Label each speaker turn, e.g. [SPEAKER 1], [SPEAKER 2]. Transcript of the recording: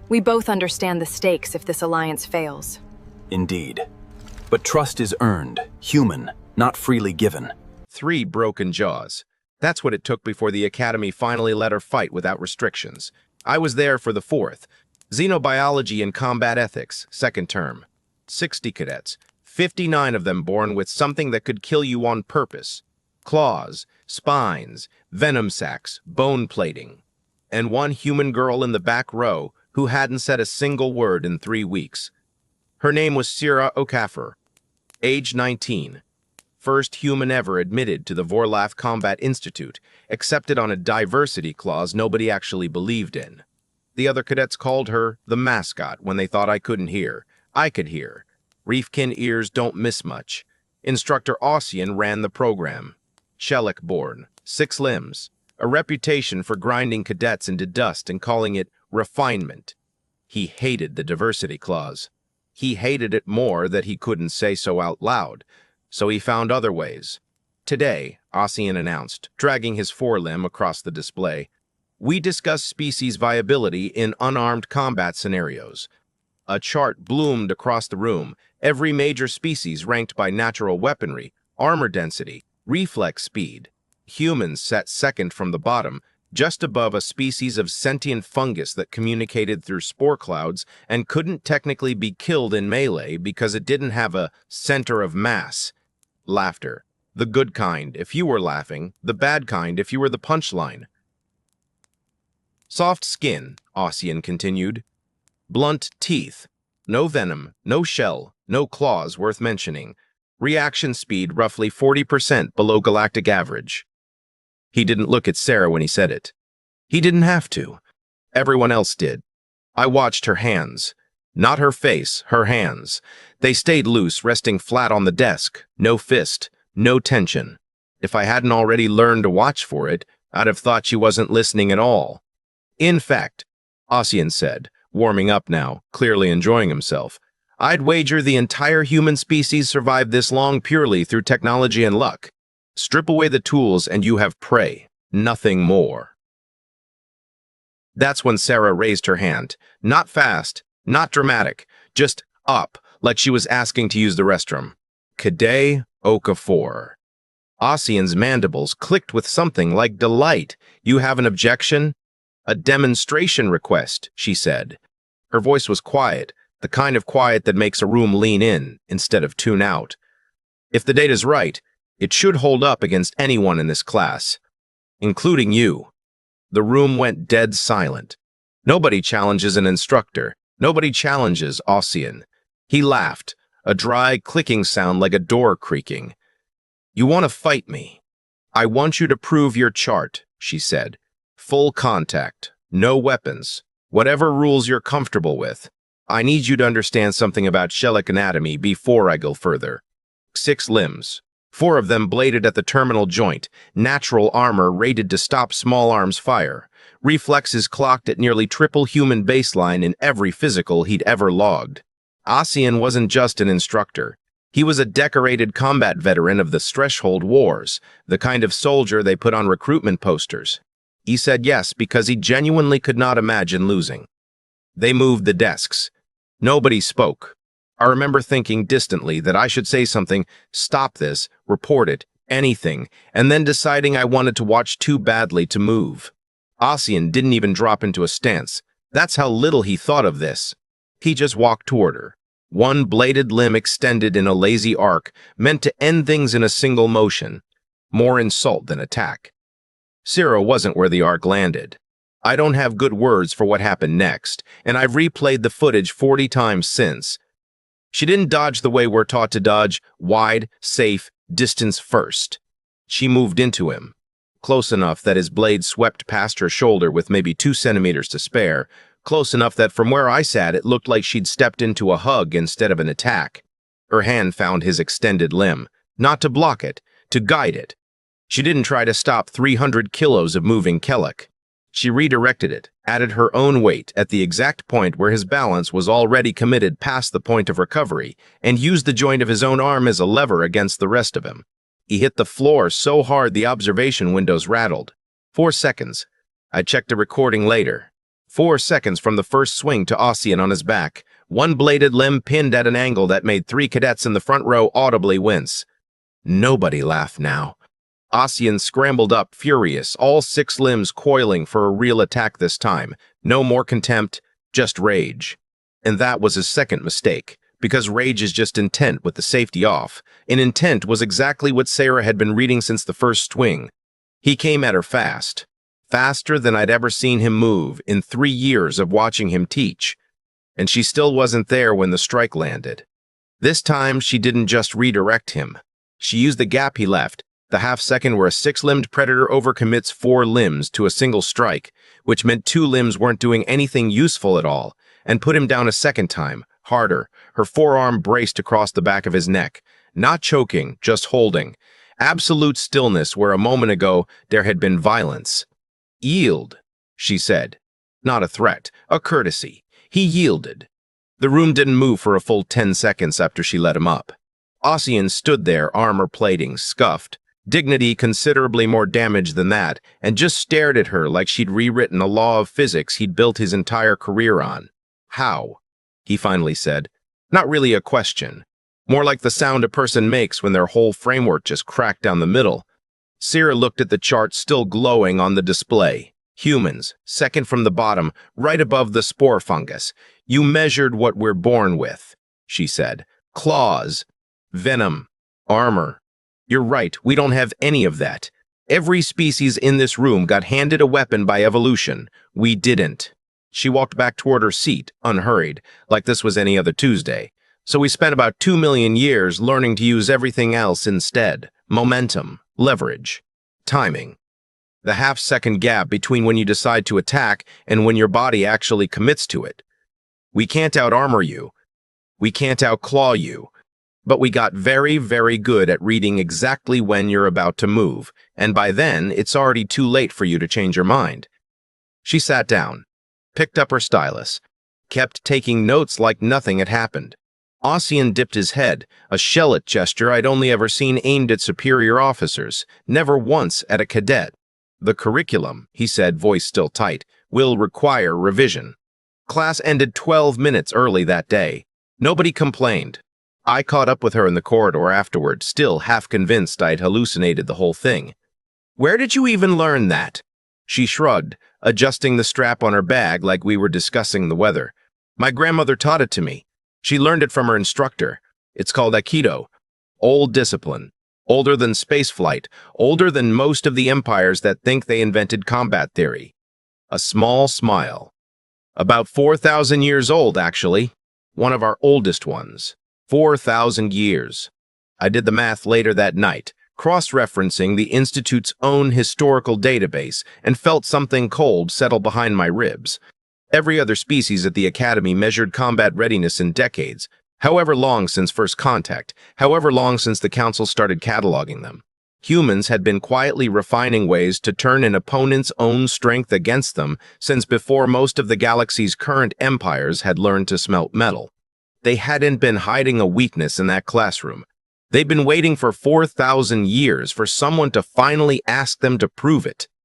[SPEAKER 1] We both understand the stakes if this alliance fails.
[SPEAKER 2] Indeed. But trust is earned, human, not freely given.
[SPEAKER 3] 3 broken jaws. That's what it took before the Academy finally let her fight without restrictions. I was there for the 4th. Xenobiology and Combat Ethics, 2nd term. 60 cadets, 59 of them born with something that could kill you on purpose. Claws, spines, venom sacs, bone plating. And 1 human girl in the back row who hadn't said a single word in 3 weeks. Her name was Sira Okafor, age 19. First human ever admitted to the Vorlath Combat Institute, accepted on a diversity clause nobody actually believed in. The other cadets called her the mascot when they thought I couldn't hear. I could hear. Reefkin ears don't miss much. Instructor Ossian ran the program. Shellick born, 6 limbs, a reputation for grinding cadets into dust and calling it refinement. He hated the diversity clause. He hated it more that he couldn't say so out loud. So he found other ways. Today, Ossian announced, dragging his forelimb across the display, we discuss species viability in unarmed combat scenarios. A chart bloomed across the room, every major species ranked by natural weaponry, armor density, reflex speed. Humans sat second from the bottom, just above a species of sentient fungus that communicated through spore clouds and couldn't technically be killed in melee because it didn't have a center of mass. Laughter. The good kind if you were laughing, the bad kind if you were the punchline. Soft skin, Ossian continued. Blunt teeth. No venom, no shell, no claws worth mentioning. Reaction speed roughly 40% below galactic average. He didn't look at Sarah when he said it. He didn't have to. Everyone else did. I watched her hands. Not her face, her hands. They stayed loose, resting flat on the desk. No fist, no tension. If I hadn't already learned to watch for it, I'd have thought she wasn't listening at all. In fact, Ossian said, warming up now, clearly enjoying himself, I'd wager the entire human species survived this long purely through technology and luck. Strip away the tools and you have prey, nothing more. That's when Sarah raised her hand. Not fast, not dramatic, just up, like she was asking to use the restroom. Cadet Okafor. Ossian's mandibles clicked with something like delight. You have an objection? A demonstration request, she said. Her voice was quiet, the kind of quiet that makes a room lean in instead of tune out. If the data's right, it should hold up against anyone in this class, including you. The room went dead silent. Nobody challenges an instructor. Nobody challenges Ossian. He laughed, a dry clicking sound like a door creaking. You want to fight me? I want you to prove your chart, she said. Full contact, no weapons, whatever rules you're comfortable with. I need you to understand something about Shellick anatomy before I go further. 6 limbs, 4 of them bladed at the terminal joint, natural armor rated to stop small arms fire, reflexes clocked at nearly triple human baseline in every physical he'd ever logged. Ossian wasn't just an instructor. He was a decorated combat veteran of the Threshold Wars, the kind of soldier they put on recruitment posters. He said yes because he genuinely could not imagine losing. They moved the desks. Nobody spoke. I remember thinking distantly that I should say something, stop this, report it, anything, and then deciding I wanted to watch too badly to move. Ossian didn't even drop into a stance. That's how little he thought of this. He just walked toward her. One bladed limb extended in a lazy arc, meant to end things in a single motion. More insult than attack. Sarah wasn't where the arc landed. I don't have good words for what happened next, and I've replayed the footage 40 times since. She didn't dodge the way we're taught to dodge, wide, safe, distance first. She moved into him, close enough that his blade swept past her shoulder with maybe 2 centimeters to spare, close enough that from where I sat it looked like she'd stepped into a hug instead of an attack. Her hand found his extended limb, not to block it, to guide it. She didn't try to stop 300 kilos of moving Kellic. She redirected it, added her own weight at the exact point where his balance was already committed past the point of recovery, and used the joint of his own arm as a lever against the rest of him. He hit the floor so hard the observation windows rattled. 4 seconds. I checked the recording later. 4 seconds from the first swing to Ossian on his back, one bladed limb pinned at an angle that made 3 cadets in the front row audibly wince. Nobody laughed now. Ossian scrambled up, furious, all 6 limbs coiling for a real attack this time. No more contempt, just rage. And that was his second mistake, because rage is just intent with the safety off. And intent was exactly what Sarah had been reading since the first swing. He came at her fast. Faster than I'd ever seen him move in 3 years of watching him teach. And she still wasn't there when the strike landed. This time, she didn't just redirect him. She used the gap he left, the half-second where a 6-limbed predator overcommits 4 limbs to a single strike, which meant 2 limbs weren't doing anything useful at all, and put him down a second time, harder, her forearm braced across the back of his neck, not choking, just holding. Absolute stillness where a moment ago there had been violence. "Yield," she said. Not a threat, a courtesy. He yielded. The room didn't move for a full 10 seconds after she let him up. Ossian stood there, armor plating, scuffed, dignity considerably more damaged than that, and just stared at her like she'd rewritten a law of physics he'd built his entire career on. "How?" he finally said. Not really a question. More like the sound a person makes when their whole framework just cracked down the middle. Sarah looked at the chart still glowing on the display. Humans, second from the bottom, right above the spore fungus. "You measured what we're born with," she said. "Claws, venom, armor. You're right, we don't have any of that. Every species in this room got handed a weapon by evolution. We didn't." She walked back toward her seat, unhurried, like this was any other Tuesday. "So we spent about 2 million years learning to use everything else instead. Momentum, leverage, timing. The half-second gap between when you decide to attack and when your body actually commits to it. We can't out-armor you. We can't out-claw you. But we got very, very good at reading exactly when you're about to move, and by then, it's already too late for you to change your mind." She sat down, picked up her stylus, kept taking notes like nothing had happened. Ossian dipped his head, a shell-it gesture I'd only ever seen aimed at superior officers, never once at a cadet. "The curriculum," he said, voice still tight, "will require revision." Class ended 12 minutes early that day. Nobody complained. I caught up with her in the corridor afterward, still half convinced I'd hallucinated the whole thing. "Where did you even learn that?" She shrugged, adjusting the strap on her bag like we were discussing the weather. "My grandmother taught it to me. She learned it from her instructor. It's called Aikido. Old discipline. Older than spaceflight. Older than most of the empires that think they invented combat theory." A small smile. "About 4,000 years old, actually. One of our oldest ones. 4,000 years. I did the math later that night, cross-referencing the Institute's own historical database, and felt something cold settle behind my ribs. Every other species at the Academy measured combat readiness in decades, however long since first contact, however long since the Council started cataloging them. Humans had been quietly refining ways to turn an opponent's own strength against them since before most of the galaxy's current empires had learned to smelt metal. They hadn't been hiding a weakness in that classroom. They'd been waiting for 4,000 years for someone to finally ask them to prove it.